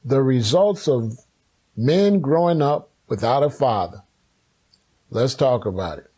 the results of men growing up without a father. Let's talk about it.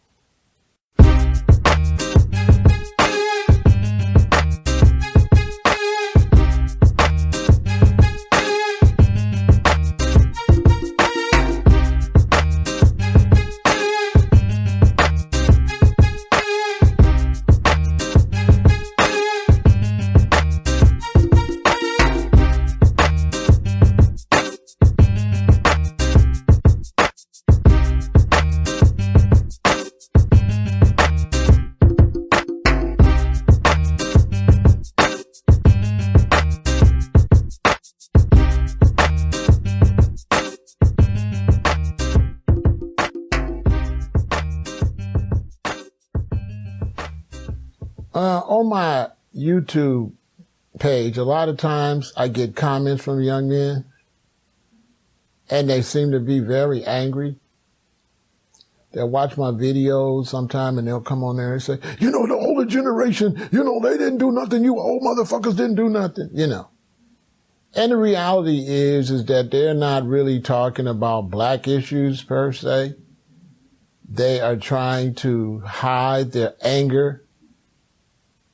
On my YouTube page, a lot of times I get comments from young men, and they seem to be very angry. They'll watch my videos sometime, and they'll come on there and say, the older generation, they didn't do nothing. You old motherfuckers didn't do nothing, And the reality is that they're not really talking about black issues per se. They are trying to hide their anger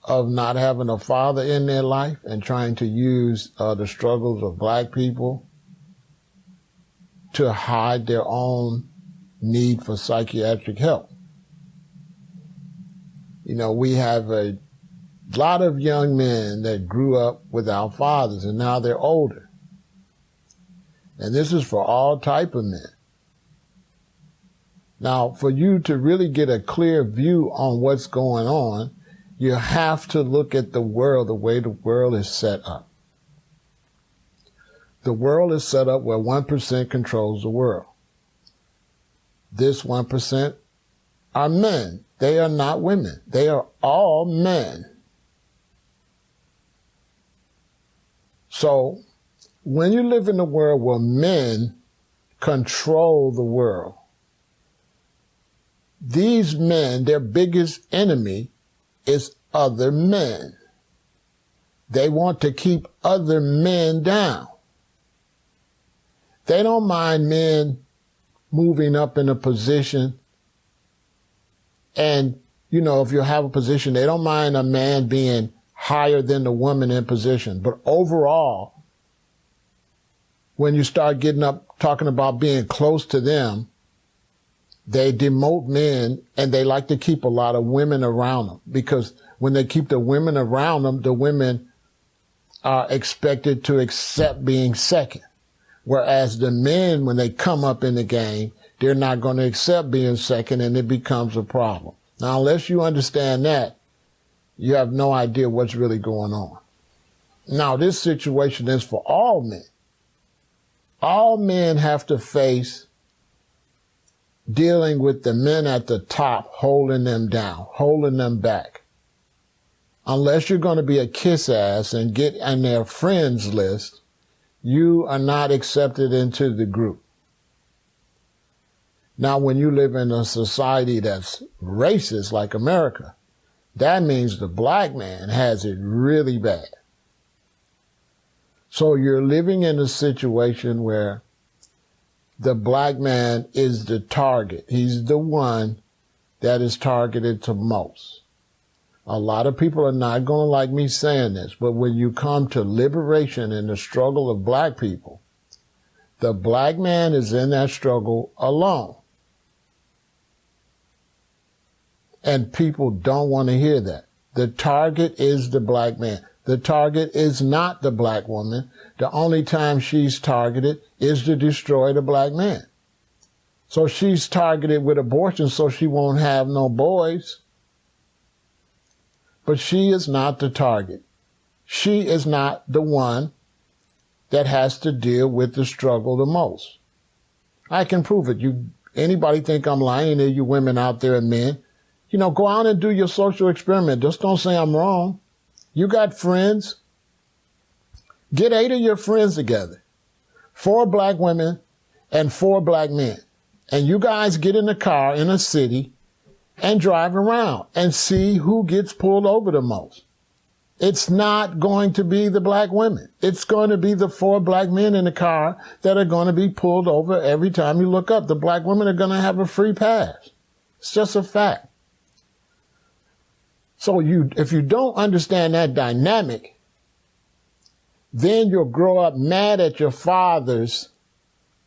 of not having a father in their life and trying to use the struggles of black people to hide their own need for psychiatric help. We have a lot of young men that grew up without fathers, and now they're older. And this is for all type of men. Now, for you to really get a clear view on what's going on, you have to look at the world the way the world is set up. The world is set up where 1% controls the world. This 1% are men. They are not women. They are all men. So when you live in a world where men control the world, these men, their biggest enemy is other men. They want to keep other men down. They don't mind men moving up in a position. And, if you have a position, they don't mind a man being higher than the woman in position. But overall, when you start getting up talking about being close to them, they demote men, and they like to keep a lot of women around them, because when they keep the women around them, the women are expected to accept being second. Whereas the men, when they come up in the game, they're not going to accept being second, and it becomes a problem. Now, unless you understand that, you have no idea what's really going on. Now, this situation is for all men. All men have to face dealing with the men at the top, holding them down, holding them back. Unless you're going to be a kiss ass and get on their friends list, you are not accepted into the group. Now, when you live in a society that's racist like America, that means the black man has it really bad. So you're living in a situation where the black man is the target. He's the one that is targeted to most. A lot of people are not going to like me saying this, but when you come to liberation and the struggle of black people, the black man is in that struggle alone. And people don't want to hear that. The target is the black man. The target is not the black woman. The only time she's targeted is to destroy the black man. So she's targeted with abortion so she won't have no boys. But she is not the target. She is not the one that has to deal with the struggle the most. I can prove it. Anybody think I'm lying? Any of you women out there and men, go out and do your social experiment. Just don't say I'm wrong. You got friends. Get 8 of your friends together. 4 black women and 4 black men. And you guys get in a car in a city and drive around and see who gets pulled over the most. It's not going to be the black women. It's going to be the 4 black men in the car that are going to be pulled over every time you look up. The black women are going to have a free pass. It's just a fact. So if you don't understand that dynamic, then you'll grow up mad at your fathers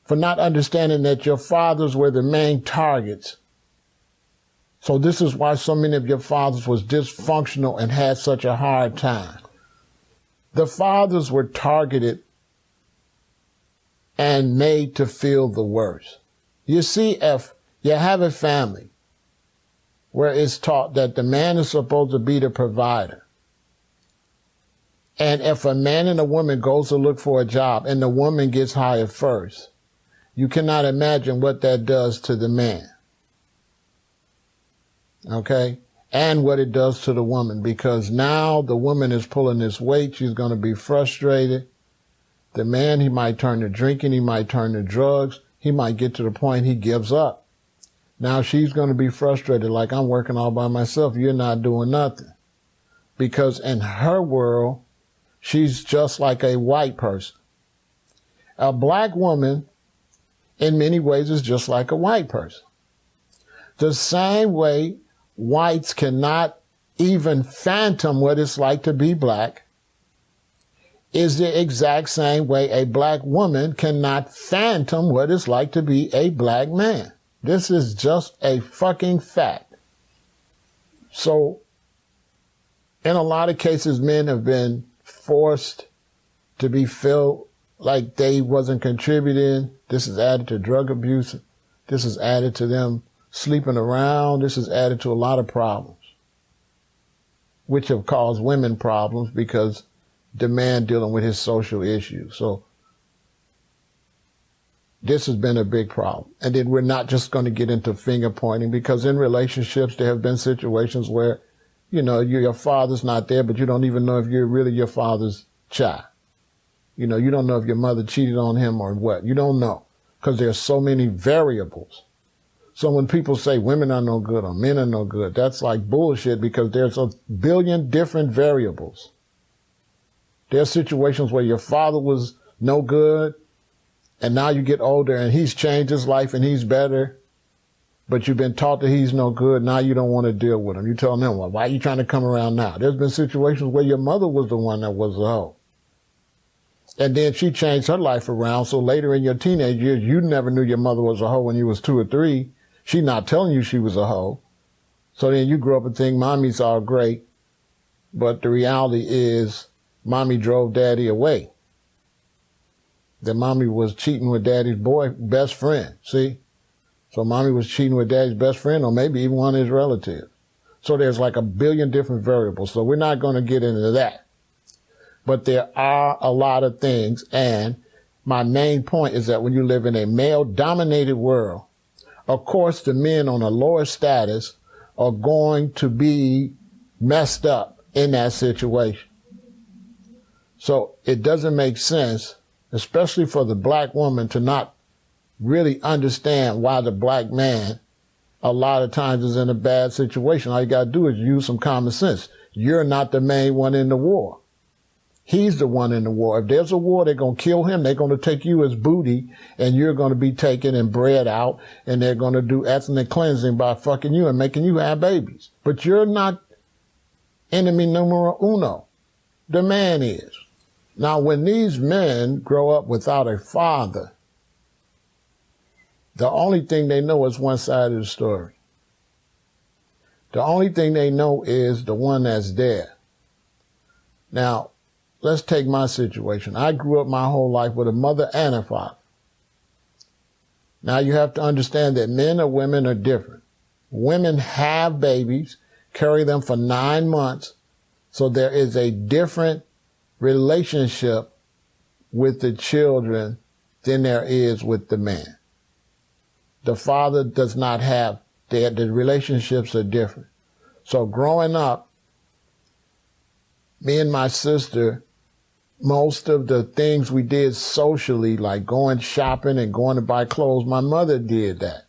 for not understanding that your fathers were the main targets. So this is why so many of your fathers was dysfunctional and had such a hard time. The fathers were targeted and made to feel the worst. You see, if you have a family where it's taught that the man is supposed to be the provider, and if a man and a woman goes to look for a job and the woman gets hired first, you cannot imagine what that does to the man. Okay? And what it does to the woman, because now the woman is pulling this weight. She's going to be frustrated. The man, he might turn to drinking. He might turn to drugs. He might get to the point he gives up. Now she's going to be frustrated, like, I'm working all by myself. You're not doing nothing. Because in her world, she's just like a white person. A black woman, in many ways, is just like a white person. The same way whites cannot even fathom what it's like to be black is the exact same way a black woman cannot fathom what it's like to be a black man. This is just a fucking fact. So, in a lot of cases, men have been forced to be felt like they wasn't contributing. This is added to drug abuse. This is added to them sleeping around. This is added to a lot of problems, which have caused women problems because the man dealing with his social issues. So this has been a big problem. And then we're not just going to get into finger pointing, because in relationships there have been situations where, you know, your father's not there, but you don't even know if you're really your father's child. You know, you don't know if your mother cheated on him or what. You don't know, because there's so many variables. So when people say women are no good or men are no good, that's like bullshit, because there's a billion different variables. There's situations where your father was no good, and now you get older and he's changed his life and he's better, but you've been taught that he's no good. Now you don't want to deal with him. You tell them, well, why are you trying to come around now? There's been situations where your mother was the one that was the hoe. And then she changed her life around. So later in your teenage years, you never knew your mother was a hoe when you was 2 or 3. She not telling you she was a hoe. So then you grow up and think mommy's all great. But the reality is mommy drove daddy away. That mommy was cheating with daddy's best friend. See? So mommy was cheating with daddy's best friend, or maybe even one of his relatives. So there's like a billion different variables. So we're not going to get into that. But there are a lot of things. And my main point is that when you live in a male-dominated world, of course, the men on a lower status are going to be messed up in that situation. So it doesn't make sense, especially for the black woman, to not really understand why the black man a lot of times is in a bad situation. All you got to do is use some common sense. You're not the main one in the war. He's the one in the war. If there's a war, they're going to kill him. They're going to take you as booty, and you're going to be taken and bred out, and they're going to do ethnic cleansing by fucking you and making you have babies. But you're not enemy numero uno. The man is. Now, when these men grow up without a father, the only thing they know is one side of the story. The only thing they know is the one that's there. Now, let's take my situation. I grew up my whole life with a mother and a father. Now you have to understand that men or women are different. Women have babies, carry them for 9 months, so there is a different relationship with the children than there is with the man. The father does not have, the relationships are different. So growing up, me and my sister, most of the things we did socially, like going shopping and going to buy clothes, my mother did that.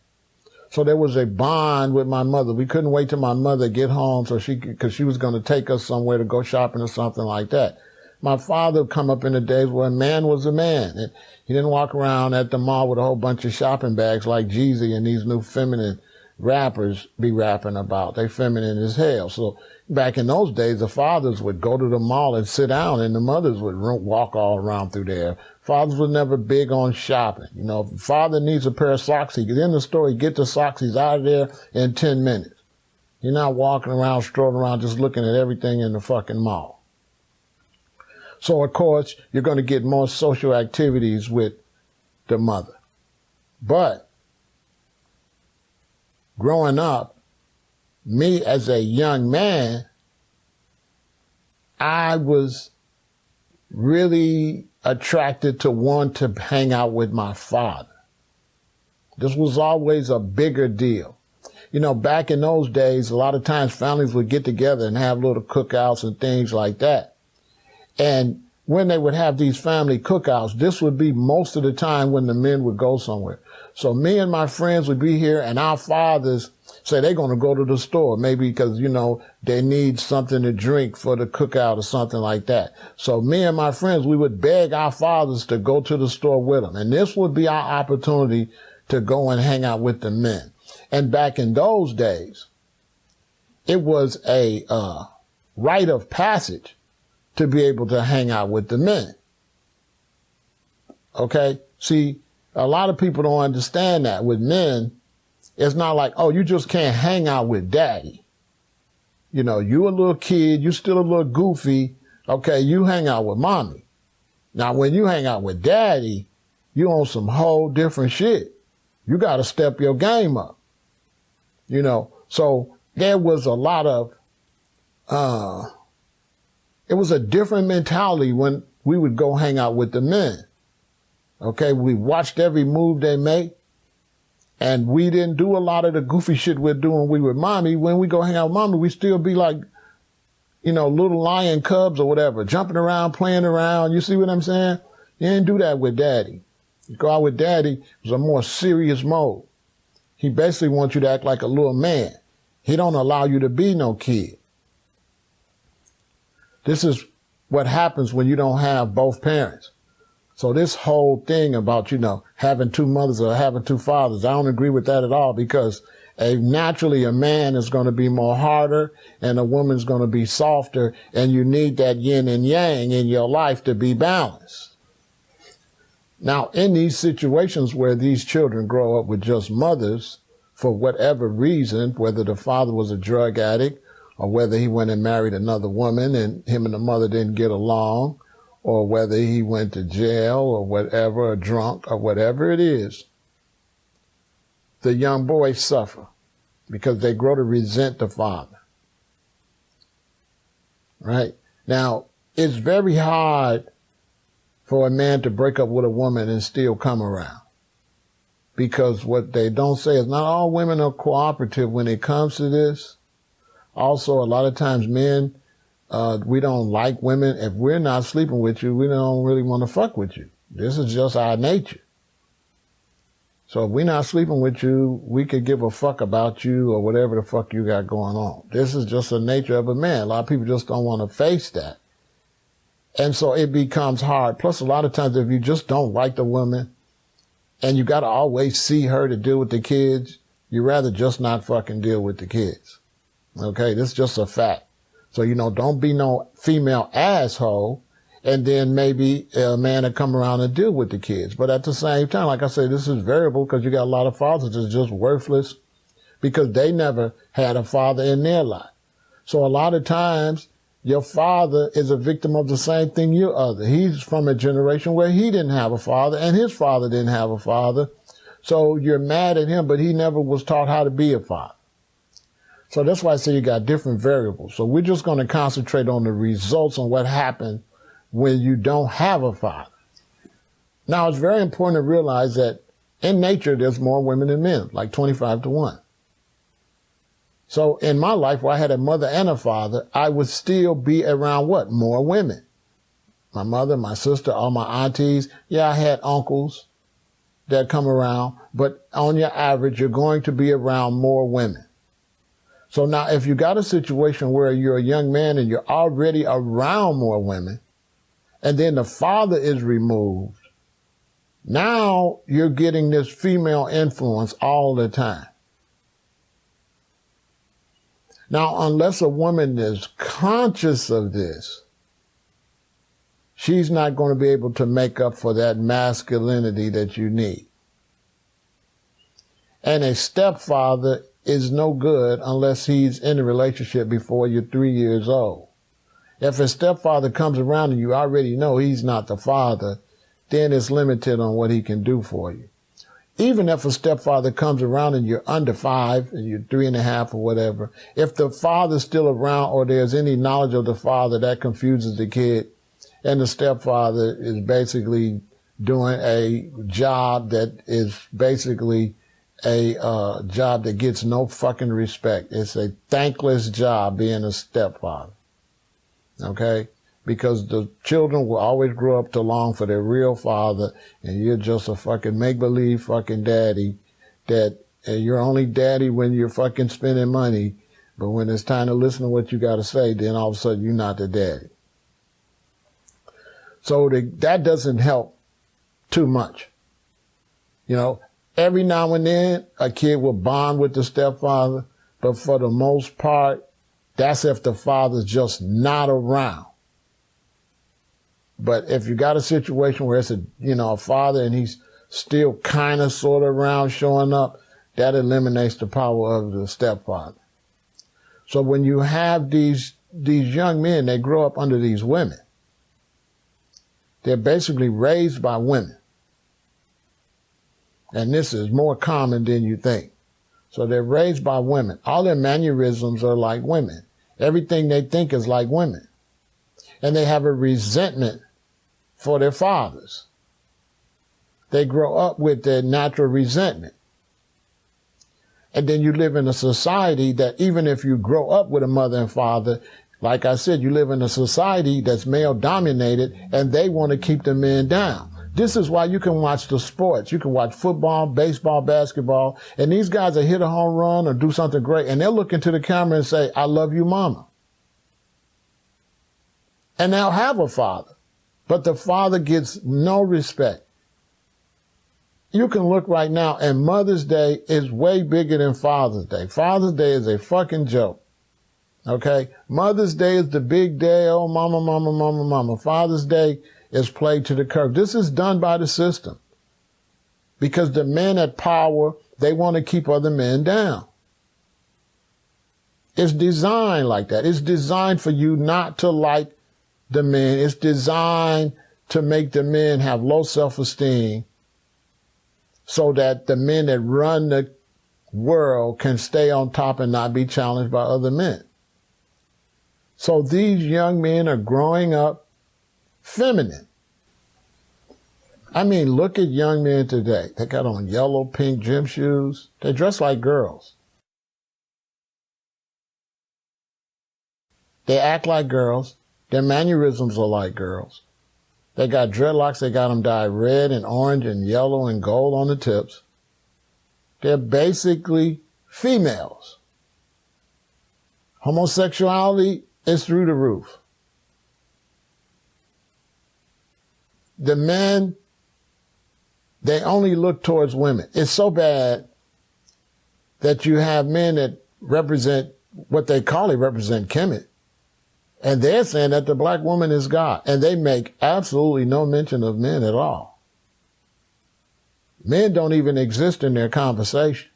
So there was a bond with my mother. We couldn't wait till my mother get home because she was going to take us somewhere to go shopping or something like that. My father come up in the days where a man was a man. And he didn't walk around at the mall with a whole bunch of shopping bags like Jeezy and these new feminine rappers be rapping about. They feminine as hell. So back in those days, the fathers would go to the mall and sit down and the mothers would walk all around through there. Fathers were never big on shopping. You know, if a father needs a pair of socks, he gets in the store, he get the socks, he's out of there in 10 minutes. You're not walking around, strolling around, just looking at everything in the fucking mall. So, of course, you're going to get more social activities with the mother. But growing up, me as a young man, I was really attracted to want to hang out with my father. This was always a bigger deal. You know, back in those days, a lot of times families would get together and have little cookouts and things like that. And when they would have these family cookouts, this would be most of the time when the men would go somewhere. So me and my friends would be here and our fathers say they're going to go to the store, maybe because, you know, they need something to drink for the cookout or something like that. So me and my friends, we would beg our fathers to go to the store with them. And this would be our opportunity to go and hang out with the men. And back in those days, it was a rite of passage to be able to hang out with the men. Okay? See, a lot of people don't understand that. With men, it's not like, oh, you just can't hang out with daddy. You know, you a little kid, you still a little goofy. Okay, you hang out with mommy. Now, when you hang out with daddy, you on some whole different shit. You got to step your game up. You know, so there was a lot of, it was a different mentality when we would go hang out with the men. Okay, we watched every move they make, and we didn't do a lot of the goofy shit we're doing we with mommy. When we go hang out with mommy, we still be like, you know, little lion cubs or whatever, jumping around, playing around. You see what I'm saying? You didn't do that with daddy. You go out with daddy, it was a more serious mode. He basically wants you to act like a little man. He don't allow you to be no kid. This is what happens when you don't have both parents. So this whole thing about, you know, having two mothers or having two fathers, I don't agree with that at all, because naturally a man is going to be more harder and a woman's going to be softer, and you need that yin and yang in your life to be balanced. Now, in these situations where these children grow up with just mothers, for whatever reason, whether the father was a drug addict or whether he went and married another woman and him and the mother didn't get along, or whether he went to jail or whatever, or drunk or whatever it is, the young boys suffer because they grow to resent the father. Right? Now, it's very hard for a man to break up with a woman and still come around. Because what they don't say is not all women are cooperative when it comes to this. Also, a lot of times men, we don't like women. If we're not sleeping with you, we don't really want to fuck with you. This is just our nature. So if we're not sleeping with you, we could give a fuck about you or whatever the fuck you got going on. This is just the nature of a man. A lot of people just don't want to face that. And so it becomes hard. Plus, a lot of times if you just don't like the woman and you got to always see her to deal with the kids, you'd rather just not fucking deal with the kids. Okay, this is just a fact. So, you know, don't be no female asshole, and then maybe a man will come around and deal with the kids. But at the same time, like I said, this is variable because you got a lot of fathers that's just worthless because they never had a father in their life. So a lot of times, your father is a victim of the same thing your other. He's from a generation where he didn't have a father and his father didn't have a father. So you're mad at him, but he never was taught how to be a father. So that's why I say you got different variables. So we're just going to concentrate on the results on what happened when you don't have a father. Now, it's very important to realize that in nature, there's more women than men, like 25-1. So in my life, where I had a mother and a father, I would still be around what? More women. My mother, my sister, all my aunties. Yeah, I had uncles that come around, but on your average, you're going to be around more women. So now if you got a situation where you're a young man and you're already around more women, and then the father is removed, now you're getting this female influence all the time. Now, unless a woman is conscious of this, she's not going to be able to make up for that masculinity that you need. And a stepfather is no good unless he's in a relationship before you're 3 years old. If a stepfather comes around and you already know he's not the father, then it's limited on what he can do for you. Even if a stepfather comes around and you're under 5 and you're 3.5 or whatever, if the father's still around or there's any knowledge of the father, that confuses the kid. And the stepfather is basically doing a job that is basically a job that gets no fucking respect. It's a thankless job being a stepfather. Okay? Because the children will always grow up to long for their real father, and you're just a fucking make-believe fucking daddy that you're only daddy when you're fucking spending money, but when it's time to listen to what you got to say, then all of a sudden you're not the daddy. So that doesn't help too much. You know, every now and then a kid will bond with the stepfather, but for the most part, that's if the father's just not around. But if you got a situation where it's a father and he's still kind of sort of around showing up, that eliminates the power of the stepfather. So when you have these young men, they grow up under these women. They're basically raised by women. And this is more common than you think. So they're raised by women. All their mannerisms are like women. Everything they think is like women. And they have a resentment for their fathers. They grow up with their natural resentment. And then you live in a society that even if you grow up with a mother and father, like I said, you live in a society that's male dominated and they want to keep the men down. This is why you can watch the sports. You can watch football, baseball, basketball, and these guys will hit a home run or do something great and they'll look into the camera and say, "I love you, mama." And they'll have a father. But the father gets no respect. You can look right now and Mother's Day is way bigger than Father's Day. Father's Day is a fucking joke. Okay? Mother's Day is the big day. Oh, mama, mama, mama, mama. Father's Day is played to the curve. This is done by the system. Because the men at power, they want to keep other men down. It's designed like that. It's designed for you not to like the men. It's designed to make the men have low self-esteem so that the men that run the world can stay on top and not be challenged by other men. So these young men are growing up feminine. I mean, look at young men today. They got on yellow, pink gym shoes. They dress like girls. They act like girls. Their mannerisms are like girls. They got dreadlocks. They got them dyed red and orange and yellow and gold on the tips. They're basically females. Homosexuality is through the roof. The men, they only look towards women. It's so bad that you have men that represent what they represent Kemet. And they're saying that the black woman is God. And they make absolutely no mention of men at all. Men don't even exist in their conversation.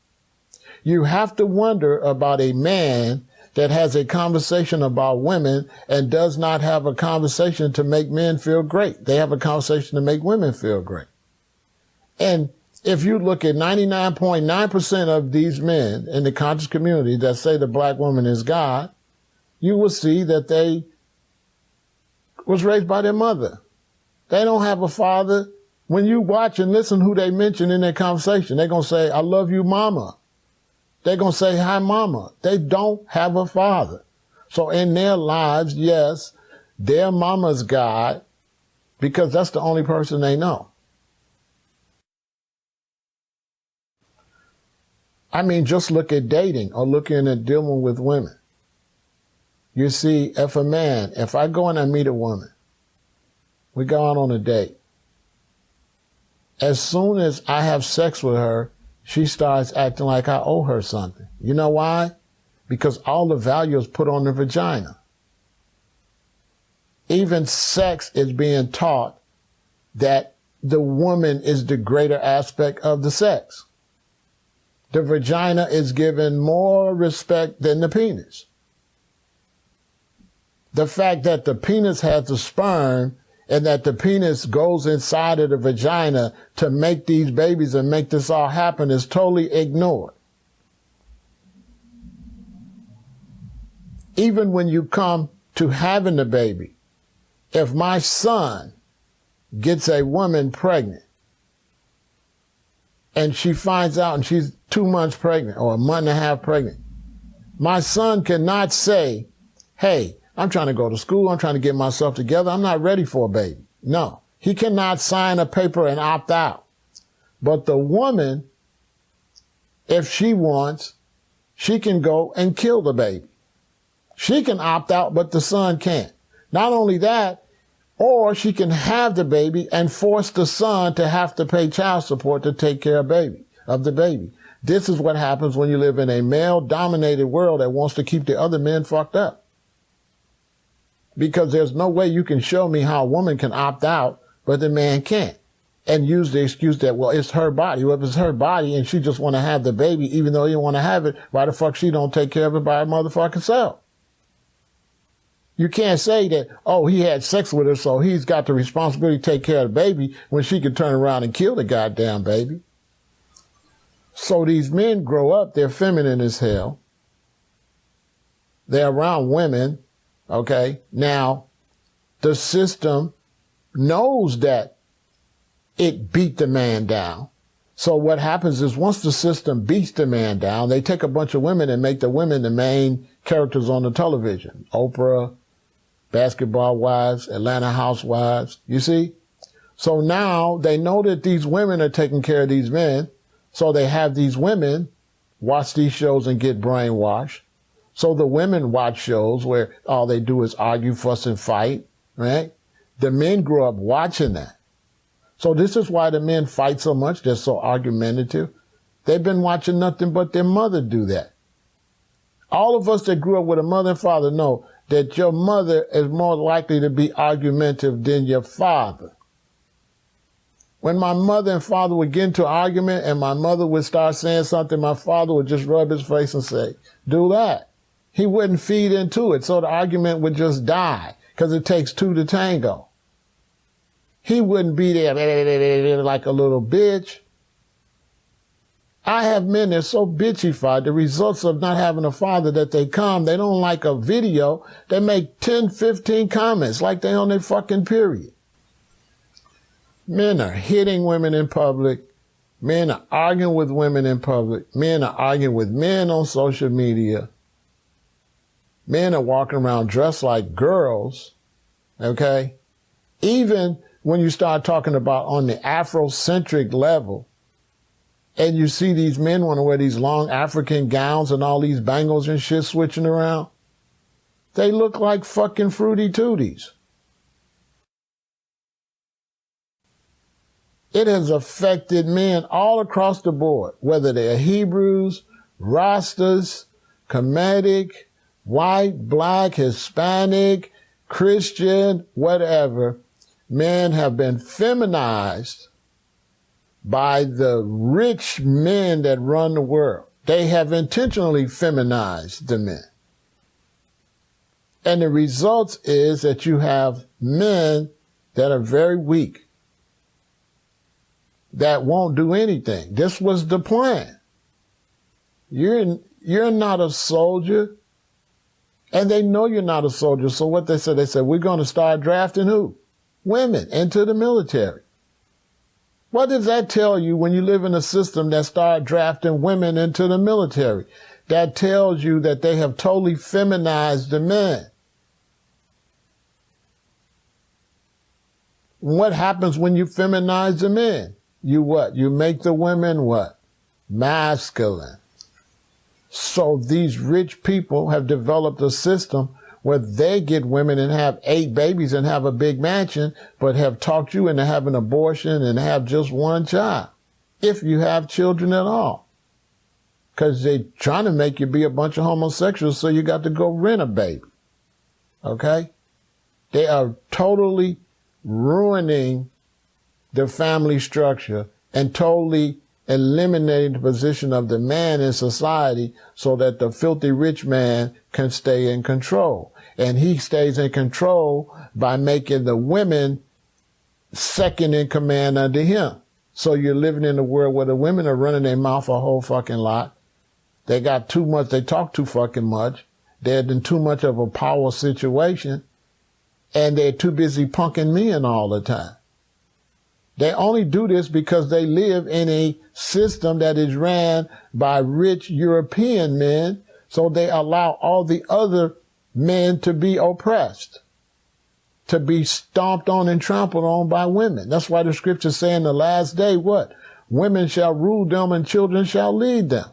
You have to wonder about a man that has a conversation about women and does not have a conversation to make men feel great. They have a conversation to make women feel great. And if you look at 99.9% of these men in the conscious community that say the black woman is God, you will see that they was raised by their mother. They don't have a father. When you watch and listen who they mention in their conversation, they're going to say, "I love you, mama." They're going to say, "Hi, mama." They don't have a father. So in their lives, yes, their mama's God because that's the only person they know. I mean, just look at dating or looking at dealing with women. You see, if I go and I meet a woman, we go out on a date. As soon as I have sex with her, she starts acting like I owe her something. You know why? Because all the value is put on the vagina. Even sex is being taught that the woman is the greater aspect of the sex. The vagina is given more respect than the penis. The fact that the penis has the sperm and that the penis goes inside of the vagina to make these babies and make this all happen is totally ignored. Even when you come to having the baby, if my son gets a woman pregnant and she finds out and she's 2 months pregnant or a month and a half pregnant, my son cannot say, hey, I'm trying to go to school. I'm trying to get myself together. I'm not ready for a baby. No, he cannot sign a paper and opt out. But the woman, if she wants, she can go and kill the baby. She can opt out, but the son can't. Not only that, or she can have the baby and force the son to have to pay child support to take care of the baby. This is what happens when you live in a male-dominated world that wants to keep the other men fucked up. Because there's no way you can show me how a woman can opt out, but the man can't. And use the excuse that, well, it's her body. Well, if it's her body and she just want to have the baby, even though he don't want to have it, why the fuck she don't take care of it by her motherfucking self? You can't say that, oh, he had sex with her, so he's got the responsibility to take care of the baby when she could turn around and kill the goddamn baby. So these men grow up, they're feminine as hell. They're around women. Okay, now the system knows that it beat the man down. So what happens is once the system beats the man down, they take a bunch of women and make the women the main characters on the television. Oprah, Basketball Wives, Atlanta Housewives, you see? So now they know that these women are taking care of these men. So they have these women watch these shows and get brainwashed. So the women watch shows where all they do is argue, fuss, and fight, right? The men grew up watching that. So this is why the men fight so much. They're so argumentative. They've been watching nothing but their mother do that. All of us that grew up with a mother and father know that your mother is more likely to be argumentative than your father. When my mother and father would get into an argument and my mother would start saying something, my father would just rub his face and say, do that. He wouldn't feed into it, so the argument would just die, because it takes two to tango. He wouldn't be there like a little bitch. I have men that are so bitchified, the results of not having a father that they don't like a video, they make 10, 15 comments like they on their fucking period. Men are hitting women in public. Men are arguing with women in public. Men are arguing with men on social media. Men are walking around dressed like girls, okay? Even when you start talking about on the Afrocentric level, and you see these men want to wear these long African gowns and all these bangles and shit switching around, they look like fucking Fruity Tooties. It has affected men all across the board, whether they're Hebrews, Rastas, Kemetic, white, black, Hispanic, Christian, whatever. Men have been feminized by the rich men that run the world. They have intentionally feminized the men. And the result is that you have men that are very weak, that won't do anything. This was the plan. You're not a soldier. And they know you're not a soldier. So what they said, we're going to start drafting who? Women into the military. What does that tell you when you live in a system that start drafting women into the military? That tells you that they have totally feminized the men. What happens when you feminize the men? You what? You make the women what? Masculine. So these rich people have developed a system where they get women and have 8 babies and have a big mansion, but have talked you into having an abortion and have just one child, if you have children at all. Because they're trying to make you be a bunch of homosexuals, so you got to go rent a baby. Okay? They are totally ruining the family structure and totally eliminating the position of the man in society so that the filthy rich man can stay in control. And he stays in control by making the women second in command under him. So you're living in a world where the women are running their mouth a whole fucking lot. They got too much, they talk too fucking much. They're in too much of a power situation. And they're too busy punking men all the time. They only do this because they live in a system that is ran by rich European men, so they allow all the other men to be oppressed, to be stomped on and trampled on by women. That's why the scriptures say in the last day, what? Women shall rule them and children shall lead them.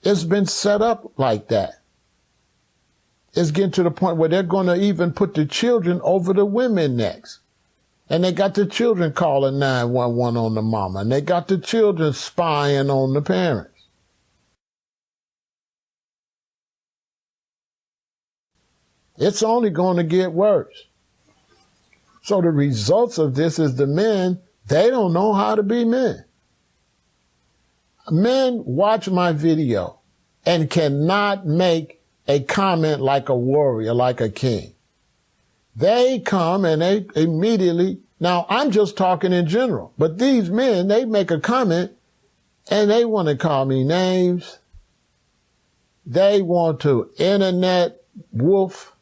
It's been set up like that. It's getting to the point where they're going to even put the children over the women next. And they got the children calling 911 on the mama. And they got the children spying on the parents. It's only going to get worse. So the results of this is the men, they don't know how to be men. Men watch my video and cannot make a comment like a warrior, like a king. They come and they immediately, now I'm just talking in general, but these men, they make a comment and they want to call me names. They want to internet wolf.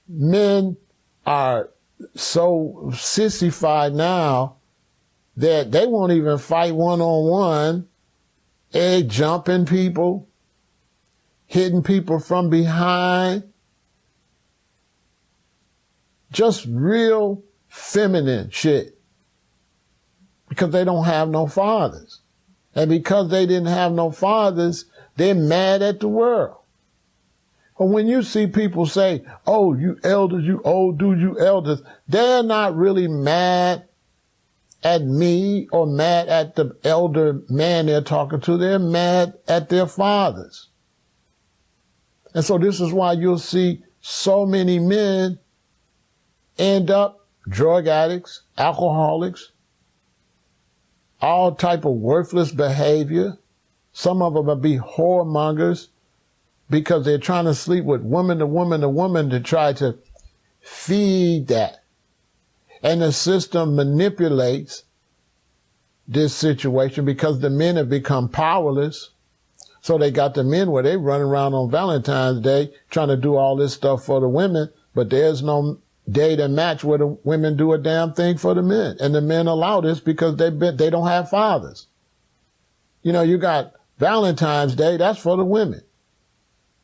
Men are so sissified now that they won't even fight one-on-one. They jumping people, hitting people from behind. Just real feminine shit. Because they don't have no fathers. And because they didn't have no fathers, they're mad at the world. But when you see people say, oh, you elders, you old dude, you elders, they're not really mad at me or mad at the elder man they're talking to. They're mad at their fathers. And so this is why you'll see so many men end up drug addicts, alcoholics, all type of worthless behavior. Some of them will be whoremongers because they're trying to sleep with woman to woman to woman to try to feed that. And the system manipulates this situation because the men have become powerless. So they got the men where they run around on Valentine's Day trying to do all this stuff for the women, but there's no day to match where the women do a damn thing for the men. And the men allow this because they don't have fathers. You know, you got Valentine's Day, that's for the women.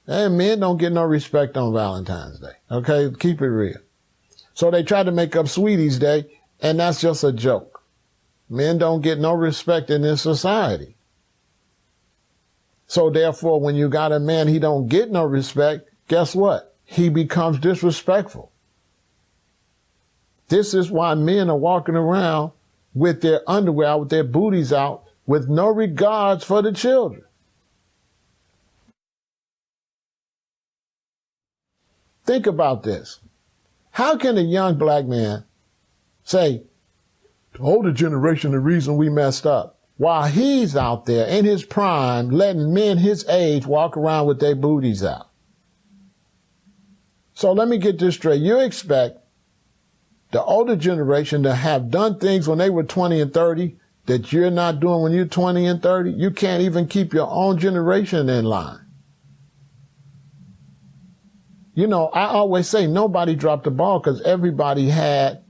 And men don't get no respect on Valentine's Day. Okay, keep it real. So they try to make up Sweeties Day, and that's just a joke. Men don't get no respect in this society. So therefore, when you got a man, he don't get no respect, guess what? He becomes disrespectful. This is why men are walking around with their underwear out, with their booties out, with no regards for the children. Think about this. How can a young black man say, the older generation, the reason we messed up, while he's out there in his prime, letting men his age walk around with their booties out? So let me get this straight. You expect the older generation to have done things when they were 20 and 30 that you're not doing when you're 20 and 30? You can't even keep your own generation in line. You know, I always say nobody dropped the ball because everybody had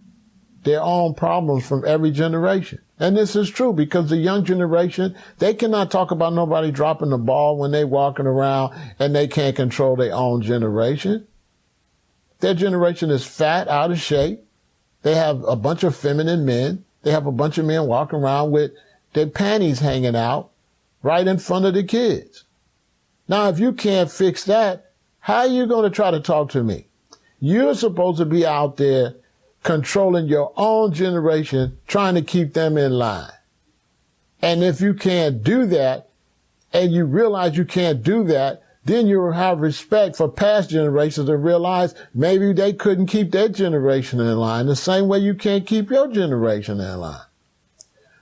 their own problems from every generation. And this is true because the young generation, they cannot talk about nobody dropping the ball when they walking around and they can't control their own generation. Their generation is fat, out of shape, They have a bunch of feminine men. They have a bunch of men walking around with their panties hanging out right in front of the kids. Now, if you can't fix that, how are you going to try to talk to me? You're supposed to be out there controlling your own generation, trying to keep them in line. And if you can't do that, and you realize you can't do that, then you will have respect for past generations and realize maybe they couldn't keep their generation in line the same way you can't keep your generation in line.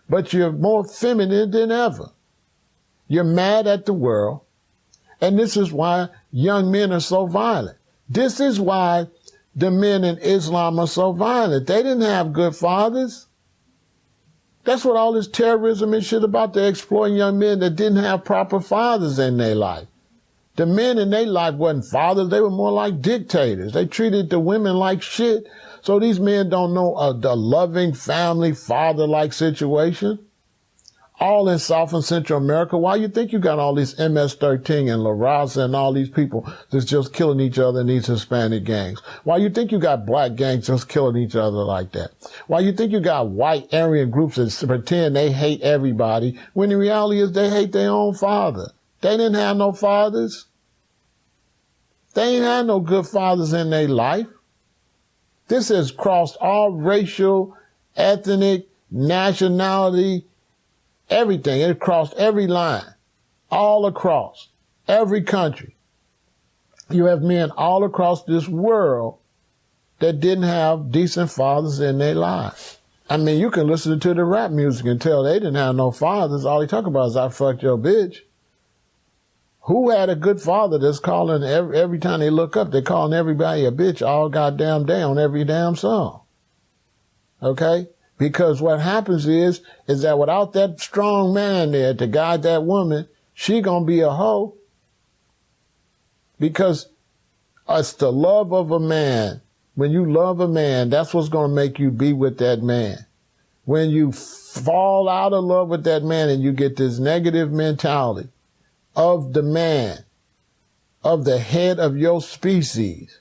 But you're more feminine than ever. You're mad at the world. And this is why young men are so violent. This is why the men in Islam are so violent. They didn't have good fathers. That's what all this terrorism and shit about. They're exploiting young men that didn't have proper fathers in their life. The men in their life wasn't fathers. They were more like dictators. They treated the women like shit. So these men don't know a loving family, father-like situation. All in South and Central America. Why you think you got all these MS-13 and La Raza and all these people that's just killing each other in these Hispanic gangs? Why you think you got black gangs just killing each other like that? Why you think you got white Aryan groups that pretend they hate everybody when the reality is they hate their own father? They didn't have no fathers. They ain't had no good fathers in their life. This has crossed all racial, ethnic, nationality, everything. It crossed every line, all across every country. You have men all across this world that didn't have decent fathers in their lives. I mean, you can listen to the rap music and tell they didn't have no fathers. All they talk about is I fucked your bitch. Who had a good father that's calling every time they look up, they're calling everybody a bitch all goddamn day on every damn song? Okay? Because what happens is that without that strong man there to guide that woman, she gonna be a hoe. Because it's the love of a man. When you love a man, that's what's gonna make you be with that man. When you fall out of love with that man and you get this negative mentality of the man, of the head of your species,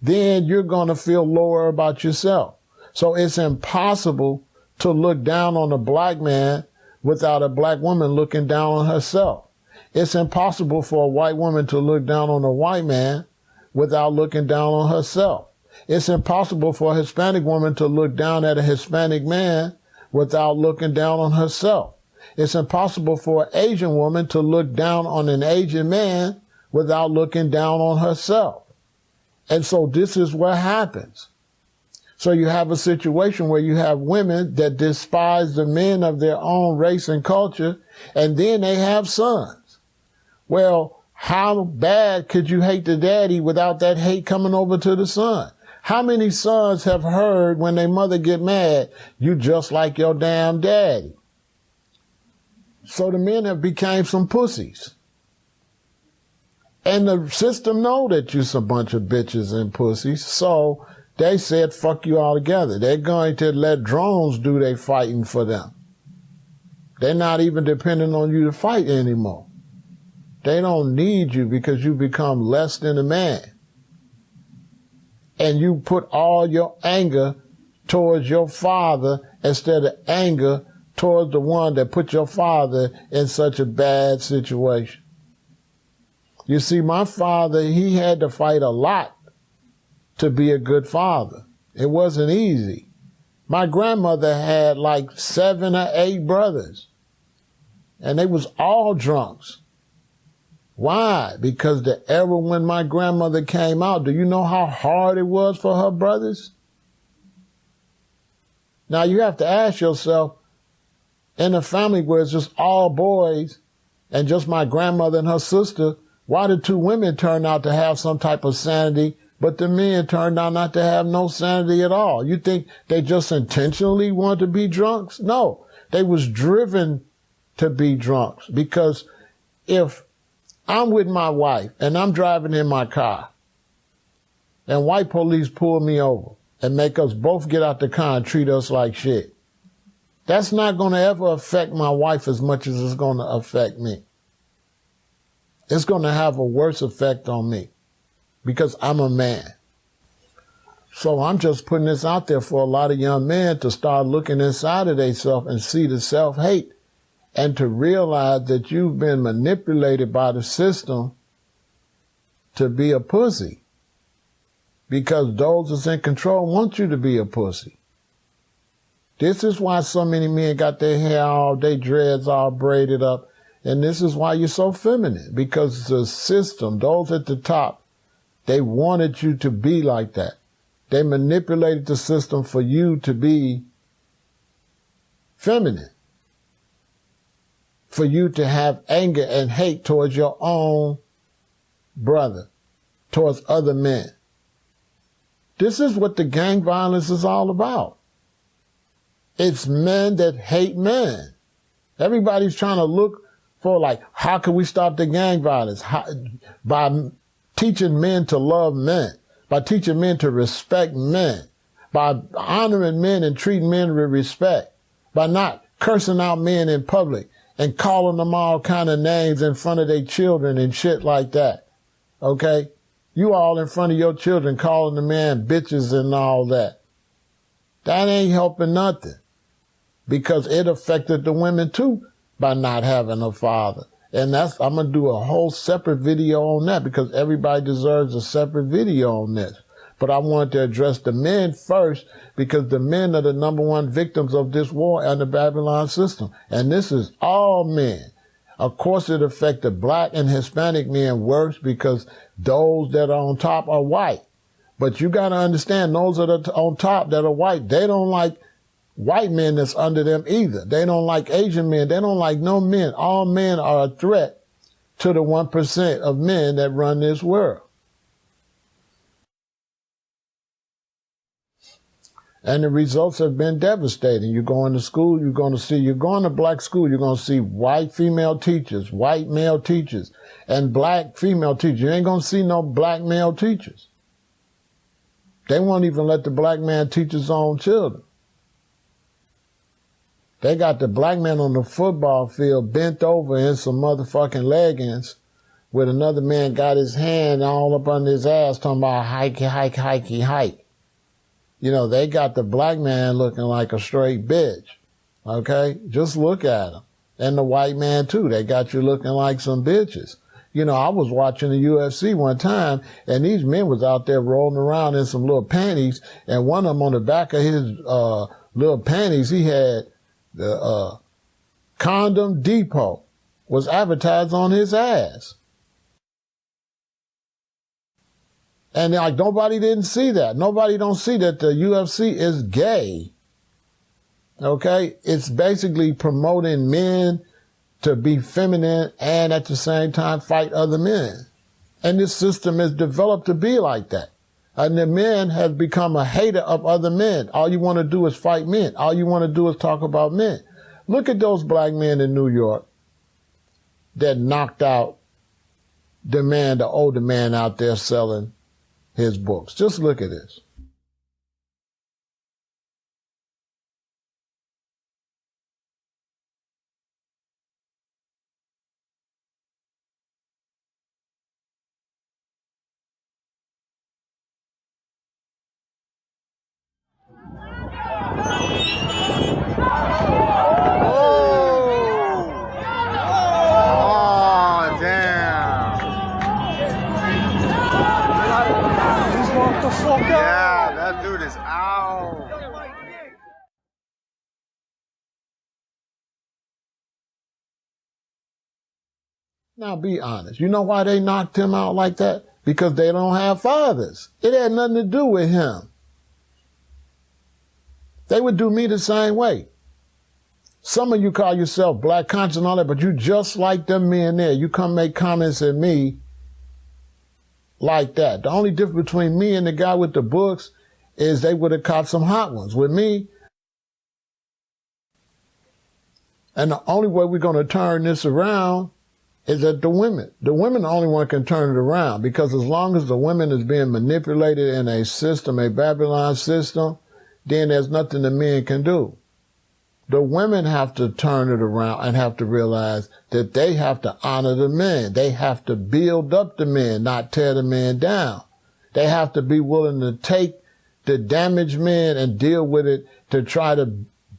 then you're gonna feel lower about yourself. So it's impossible to look down on a black man without a black woman looking down on herself. It's impossible for a white woman to look down on a white man without looking down on herself. It's impossible for a Hispanic woman to look down at a Hispanic man without looking down on herself. It's impossible for an Asian woman to look down on an Asian man without looking down on herself. And so this is what happens. So you have a situation where you have women that despise the men of their own race and culture, and then they have sons. Well, how bad could you hate the daddy without that hate coming over to the son? How many sons have heard when their mother get mad, you just like your damn daddy? So the men have become some pussies. And the system know that you're a bunch of bitches and pussies, so they said, fuck you all together. They're going to let drones do their fighting for them. They're not even depending on you to fight anymore. They don't need you because you become less than a man. And you put all your anger towards your father instead of anger towards the one that put your father in such a bad situation. You see, my father, he had to fight a lot to be a good father. It wasn't easy. My grandmother had like 7 or 8 brothers, and they was all drunks. Why? Because the era when my grandmother came out, do you know how hard it was for her brothers? Now you have to ask yourself, in a family where it's just all boys and just my grandmother and her sister, why did 2 women turn out to have some type of sanity, but the men turned out not to have no sanity at all? You think they just intentionally wanted to be drunks? No, they was driven to be drunks. Because if I'm with my wife and I'm driving in my car and white police pull me over and make us both get out the car and treat us like shit, that's not going to ever affect my wife as much as it's going to affect me. It's going to have a worse effect on me because I'm a man. So I'm just putting this out there for a lot of young men to start looking inside of themselves and see the self-hate and to realize that you've been manipulated by the system to be a pussy because those that's in control want you to be a pussy. This is why so many men got their hair all, their dreads all braided up, and this is why you're so feminine, because the system, those at the top, they wanted you to be like that. They manipulated the system for you to be feminine, for you to have anger and hate towards your own brother, towards other men. This is what the gang violence is all about. It's men that hate men. Everybody's trying to look for, like, how can we stop the gang violence? By teaching men to love men, by teaching men to respect men, by honoring men and treating men with respect, by not cursing out men in public and calling them all kind of names in front of their children and shit like that. Okay? You all in front of your children calling the man bitches and all that. That ain't helping nothing, because it affected the women too by not having a father. And I'm going to do a whole separate video on that, because everybody deserves a separate video on this. But I wanted to address the men first, because the men are the number one victims of this war and the Babylon system. And this is all men. Of course, it affected black and Hispanic men worse, because those that are on top are white. But you got to understand, those that are on top that are white, they don't like white men that's under them either. They don't like Asian men. They don't like no men. All men are a threat to the 1% of men that run this world. And the results have been devastating. You go into school, you're going to black school, you're going to see white female teachers, white male teachers, and black female teachers. You ain't going to see no black male teachers. They won't even let the black man teach his own children. They got the black man on the football field bent over in some motherfucking leggings with another man got his hand all up on his ass talking about hike. You know, they got the black man looking like a straight bitch. Okay? Just look at him. And the white man too. They got you looking like some bitches. You know, I was watching the UFC one time, and these men was out there rolling around in some little panties, and one of them on the back of his little panties, he had the Condom Depot was advertised on his ass. And like nobody didn't see that. Nobody don't see that the UFC is gay. Okay? It's basically promoting men to be feminine and at the same time fight other men. And this system is developed to be like that. And the men have become a hater of other men. All you want to do is fight men. All you want to do is talk about men. Look at those black men in New York that knocked out the older man out there selling his books. Just look at this. Yeah, that dude is out. Now be honest. You know why they knocked him out like that? Because they don't have fathers. It had nothing to do with him. They would do me the same way. Some of you call yourself black conscious and all that, but you just like them men there. You come make comments at me like that. The only difference between me and the guy with the books is they would have caught some hot ones. With me, and the only way we're going to turn this around is that the women are the only one can turn it around, because as long as the women is being manipulated in a system, a Babylon system, then there's nothing the men can do. The women have to turn it around and have to realize that they have to honor the men. They have to build up the men, not tear the men down. They have to be willing to take to damage men and deal with it to try to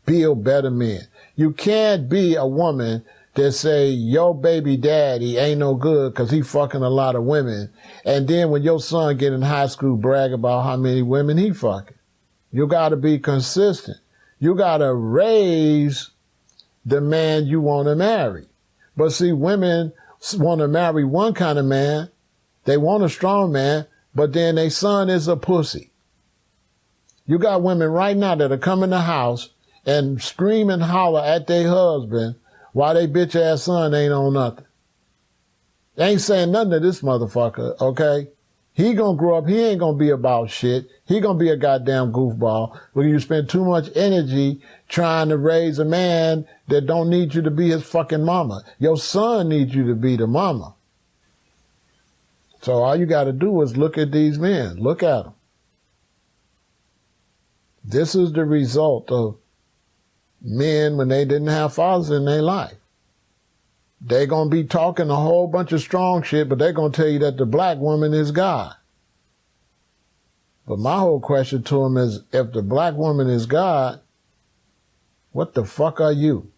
build better men. You can't be a woman that say your baby daddy ain't no good because he fucking a lot of women, and then when your son get in high school brag about how many women he fucking. You got to be consistent. You got to raise the man you want to marry. But see, women want to marry one kind of man. They want a strong man, but then their son is a pussy. You got women right now that are come in the house and scream and holler at their husband while they bitch ass son ain't on nothing. They ain't saying nothing to this motherfucker, okay? He gonna grow up, he ain't gonna be about shit. He gonna be a goddamn goofball when you spend too much energy trying to raise a man that don't need you to be his fucking mama. Your son needs you to be the mama. So all you gotta do is look at these men. Look at them. This is the result of men when they didn't have fathers in their life. They're going to be talking a whole bunch of strong shit, but they're going to tell you that the black woman is God. But my whole question to them is, if the black woman is God, what the fuck are you?